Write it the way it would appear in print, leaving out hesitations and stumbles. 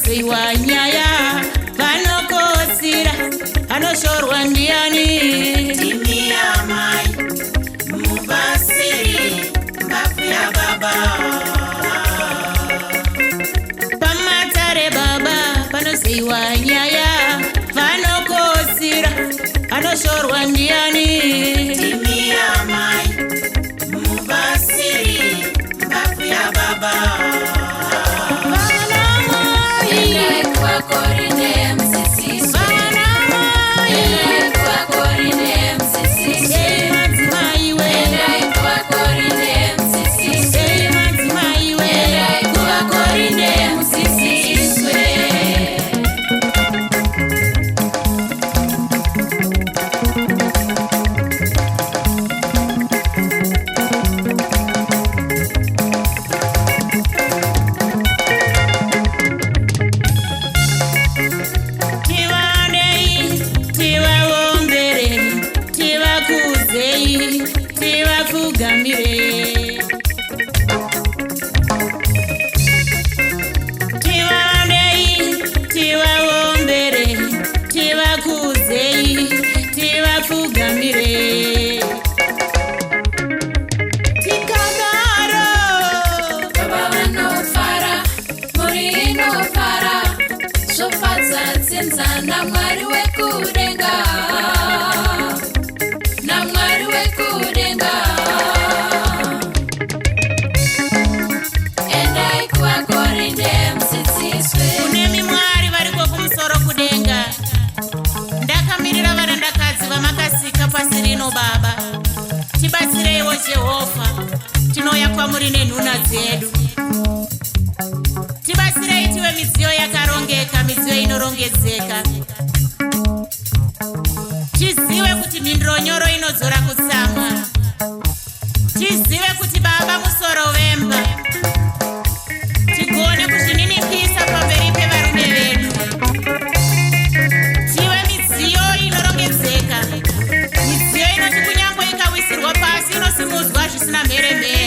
Siwa nyaya vanokosira anoshorwa ndiani timi ya mai mubasiri mbafu ya baba pamatare baba panosiwa nyaya vanokosira anoshorwa ndiani timi ya mai mubasiri mbafu ya baba na mwari wekudenga endai kuvakorinde musidziswe kunemi mwari variko kumusoro kudenga ndakamirira varandakadzi vamakasika pasi rino baba tibatsireiwo Jehovha tinouya kwamuri nenhuna dzedu tibatsirei tive midziyo yakarongeka midziyo inorongedzeka tizive kuti mhinduro nyoro inodzora kutsamwa tizive kuti baba musoro vemba tigone kuzvininipisa pamberi pevarume vedu tive midziyo inorongedzeka midziyo inoti kunyange ikawisirwa pasi inosimudzwa zvisina mheremhere